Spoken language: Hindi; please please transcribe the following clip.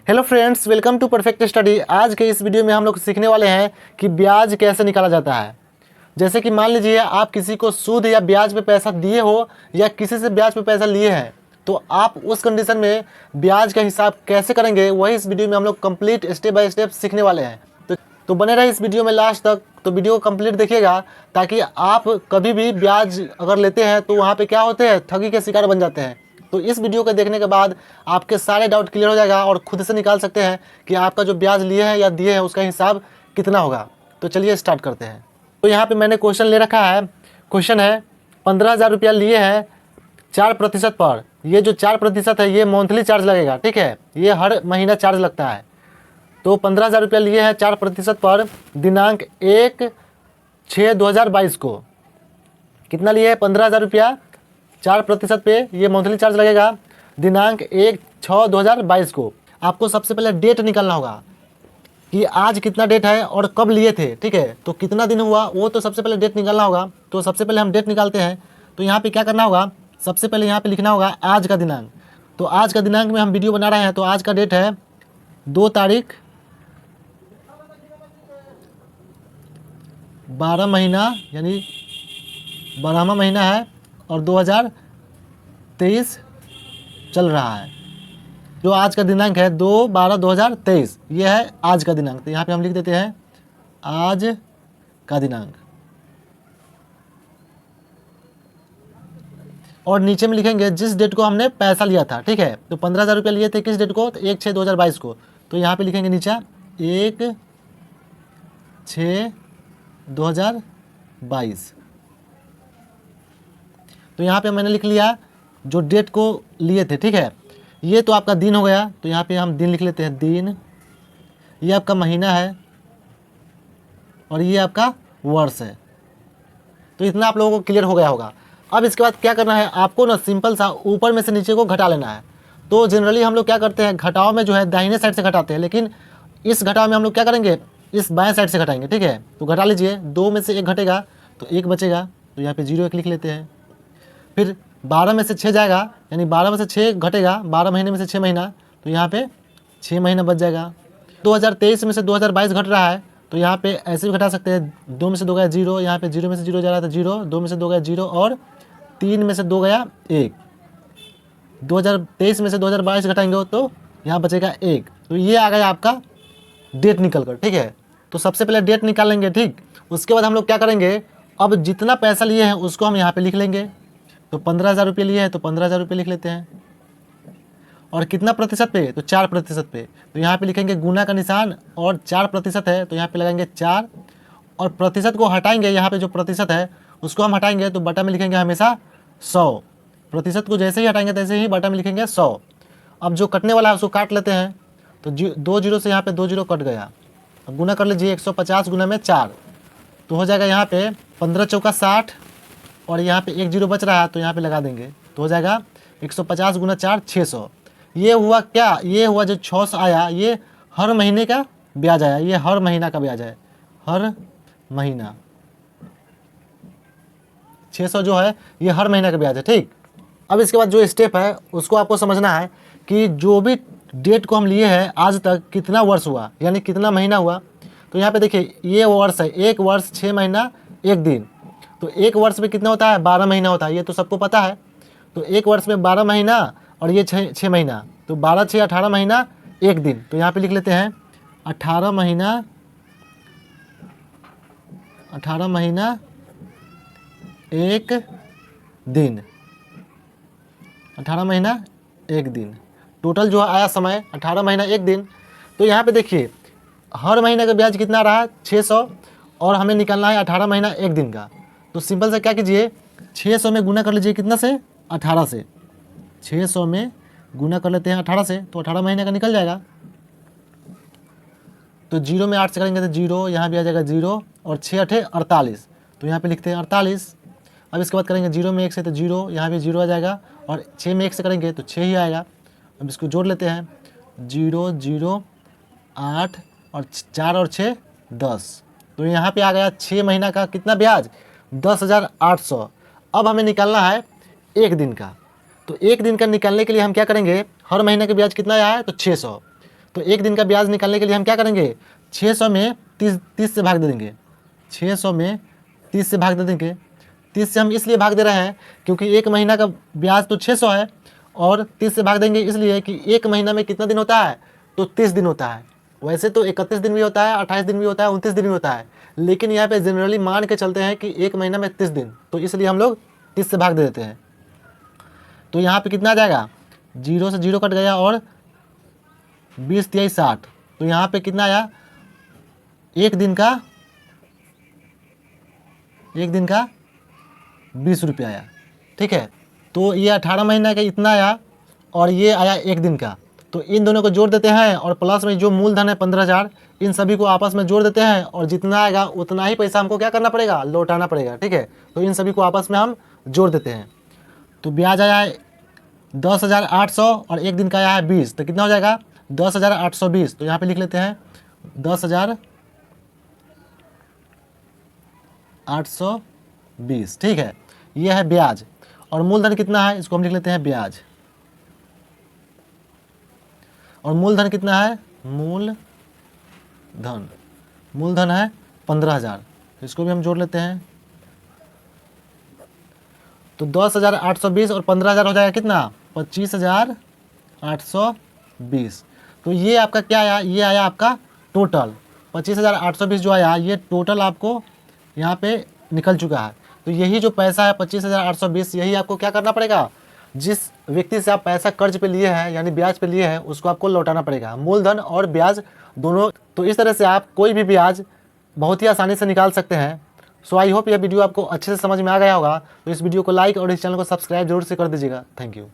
Hello friends, welcome to perfect study. आज के इस वीडियो में हम लोग सीखने वाले हैं कि ब्याज कैसे निकाला जाता है। जैसे कि मान लीजिए आप किसी को सूद या ब्याज पे पैसा दिए हो या किसी से ब्याज पे पैसा लिए हैं, तो आप उस कंडीशन में ब्याज का हिसाब कैसे करेंगे, वही इस वीडियो में हम लोग कंप्लीट स्टेप बाय स्टेप सीखने वाले हैं। तो बने रहे इस वीडियो में लास्ट तक। तो वीडियो को कंप्लीट देखिएगा ताकि आप कभी भी ब्याज अगर लेते हैं तो वहाँ पे क्या होते हैं, ठगी के शिकार बन जाते हैं। तो इस वीडियो को देखने के बाद आपके सारे डाउट क्लियर हो जाएगा और खुद से निकाल सकते हैं कि आपका जो ब्याज लिए हैं या दिए हैं उसका हिसाब कितना होगा। तो चलिए स्टार्ट करते हैं। तो यहाँ पे मैंने क्वेश्चन ले रखा है। क्वेश्चन है 15,000 रुपया लिए हैं 4% पर। ये जो 4% है ये मंथली चार्ज लगेगा, ठीक है, ये हर महीना चार्ज लगता है। तो 15,000 रुपया लिए हैं 4% पर, दिनांक 1/6/2022 को। कितना लिए है? 15,000 रुपया 4% पे, ये मंथली चार्ज लगेगा, दिनांक 1/6/2022 को। आपको सबसे पहले डेट निकालना होगा कि आज कितना डेट है और कब लिए थे, ठीक है। तो कितना दिन हुआ वो तो सबसे पहले डेट निकालना होगा। तो सबसे पहले हम डेट निकालते हैं। तो यहाँ पे क्या करना होगा, सबसे पहले यहाँ पे लिखना होगा आज का दिनांक। तो आज का दिनांक में हम वीडियो बना रहे हैं, तो आज का डेट है 2 तारीख 12 महीना, यानी 12वां महीना है और 2023 चल रहा है। जो आज का दिनांक है 2/12/2023, ये है आज का दिनांक। तो यहाँ पे हम लिख देते हैं आज का दिनांक और नीचे में लिखेंगे जिस डेट को हमने पैसा लिया था, ठीक है। तो 15,000 रुपया लिए थे किस डेट को? तो 1/6/2022 को। तो यहाँ पे लिखेंगे नीचे 1/6/2022। तो यहाँ पे मैंने लिख लिया जो डेट को लिए थे, ठीक है। ये तो आपका दिन हो गया, तो यहाँ पे हम दिन लिख लेते हैं, दिन। ये आपका महीना है और ये आपका वर्ष है। तो इतना आप लोगों को क्लियर हो गया होगा। अब इसके बाद क्या करना है, आपको ना सिंपल सा ऊपर में से नीचे को घटा लेना है। तो जनरली हम लोग क्या करते हैं, घटाव में जो है दाहिने साइड से घटाते हैं, लेकिन इस घटाव में हम लोग क्या करेंगे, इस बाएं साइड से घटाएंगे, ठीक है। तो घटा लीजिए, 2 में से 1 घटेगा तो 1 बचेगा। तो यहाँ पे 0 1 लिख लेते हैं। फिर 12 में से 6 जाएगा, यानी 12 में से 6 घटेगा, 12 महीने में से 6 महीना, तो यहाँ पे 6 महीना बच जाएगा। 2023 में से 2022 घट रहा है, तो यहाँ पे ऐसे भी घटा सकते हैं। 2 में से 2 गया 0, यहाँ पे 0 में से 0 जा रहा था 0, 2 में से 2 गया 0 और 3 में से 2 गया 1। 2023 में से 2022 घटाएंगे तो यहाँ बचेगा 1। तो ये आ गया आपका डेट निकल कर, ठीक है। तो सबसे पहले डेट निकालेंगे, ठीक। उसके बाद हम लोग क्या करेंगे, अब जितना पैसा लिए हैं उसको हम यहाँ पे लिख लेंगे। तो 15,000 रुपये लिए हैं तो 15,000 रुपये लिख लेते हैं। और कितना प्रतिशत पे? तो 4% पे। तो यहाँ पे लिखेंगे गुना का निशान और 4% है तो यहाँ पे लगाएंगे 4 और प्रतिशत को हटाएंगे। यहाँ पे जो प्रतिशत है उसको हम हटाएंगे तो बटा में लिखेंगे हमेशा 100। प्रतिशत को जैसे ही हटाएंगे तैसे ही बटा में लिखेंगे 100। अब जो कटने वाला है उसको काट लेते हैं। तो 2 जीरो से यहाँ पे 2 जीरो कट गया। अब गुना कर लीजिए, 150 गुना में 4 तो हो जाएगा यहाँ पे 15 चौका 60 और यहाँ पे 1 जीरो बच रहा है तो यहाँ पे लगा देंगे तो हो जाएगा 150 गुना 4 600। ये हुआ क्या, ये हुआ जो 600 आया, ये हर महीने का ब्याज आया, ये हर महीना का ब्याज है, हर महीना। 600 जो है ये हर महीने का ब्याज है, ठीक। अब इसके बाद जो स्टेप है उसको आपको समझना है कि जो भी डेट को हम लिए हैं आज तक कितना वर्ष हुआ, यानी कितना महीना हुआ। तो यहाँ पे देखिए ये वर्ष है, 1 वर्ष 6 महीना 1 दिन। तो 1 वर्ष में कितना होता है, 12 महीना होता है, ये तो सबको पता है। तो 1 वर्ष में 12 महीना और ये 6 महीना, तो 12 6 18 महीना 1 दिन। तो यहाँ पे लिख लेते हैं 18 महीना 1 दिन। 18 महीना 1 दिन टोटल जो आया समय 18 महीना 1 दिन। तो यहाँ पे देखिए हर महीने का ब्याज कितना रहा, 600 और हमें निकालना है 18 महीना 1 दिन का। तो सिंपल से क्या कीजिए, 600 में गुना कर लीजिए कितना से, 18 से। 600 में गुना कर लेते हैं 18 से तो 18 महीने का निकल जाएगा। तो 0 में 8 से करेंगे तो 0, यहाँ भी आ जाएगा 0 और 6 8 48, तो यहाँ पे लिखते हैं 48। अब इसके बाद करेंगे 0 में 1 से तो 0, यहाँ भी 0 आ जाएगा और 6 में 1 से करेंगे तो 6 ही आएगा। अब इसको जोड़ लेते हैं, 0 0 8 और 4 और 6 10। तो यहाँ पे आ गया 6 महीना का कितना ब्याज, 10,800। अब हमें निकालना है 1 दिन का। तो 1 दिन का निकालने के लिए हम क्या करेंगे, हर महीने का ब्याज कितना आया है तो 600। तो एक दिन का ब्याज निकालने के लिए हम क्या करेंगे, 600 में 30 से भाग दे देंगे। 600 में 30 से भाग दे देंगे। 30 से हम इसलिए भाग दे रहे हैं क्योंकि एक महीना का ब्याज तो 600 है, और 30 से भाग देंगे इसलिए कि एक महीना में कितना दिन होता है, तो 30 दिन होता है। वैसे तो 31 दिन भी होता है, 28 दिन भी होता है, 29 दिन भी होता है, लेकिन यहाँ पे जनरली मान के चलते हैं कि एक महीना में 30 दिन, तो इसलिए हम लोग 30 से भाग दे देते हैं। तो यहाँ पे कितना आ जाएगा, 0 से 0 कट गया और 20 तिहाई 60, तो यहाँ पे कितना आया, एक दिन का 20 रुपये आया। ठीक है, तो ये 18 महीना का इतना आया और ये आया एक दिन का। तो इन दोनों को जोड़ देते हैं और प्लस में जो मूलधन है 15,000, इन सभी को आपस में जोड़ देते हैं और जितना आएगा उतना ही पैसा हमको क्या करना पड़ेगा, लौटाना पड़ेगा। ठीक है, तो इन सभी को आपस में हम जोड़ देते हैं। तो ब्याज आया है 10,800 और एक दिन का आया है 20, तो कितना हो जाएगा 10,820। तो यहाँ पे लिख लेते हैं 10,820। ठीक है, ये है ब्याज। और मूलधन कितना है, इसको हम लिख लेते हैं ब्याज। और मूलधन कितना है, मूलधन है 15,000, तो इसको भी हम जोड़ लेते हैं। तो 10,820 और 15,000 हो जाएगा कितना, 25,820। तो ये आपका क्या आया, ये आया आपका टोटल 25,820 जो आया, ये टोटल आपको यहाँ पे निकल चुका है। तो यही जो पैसा है 25,820, यही आपको क्या करना पड़ेगा, जिस व्यक्ति से आप पैसा कर्ज पे लिए हैं यानी ब्याज पे लिए हैं उसको आपको लौटाना पड़ेगा, मूलधन और ब्याज दोनों। तो इस तरह से आप कोई भी ब्याज बहुत ही आसानी से निकाल सकते हैं। सो आई होप यह वीडियो आपको अच्छे से समझ में आ गया होगा। तो इस वीडियो को लाइक और इस चैनल को सब्सक्राइब जरूर से कर दीजिएगा। Thank you.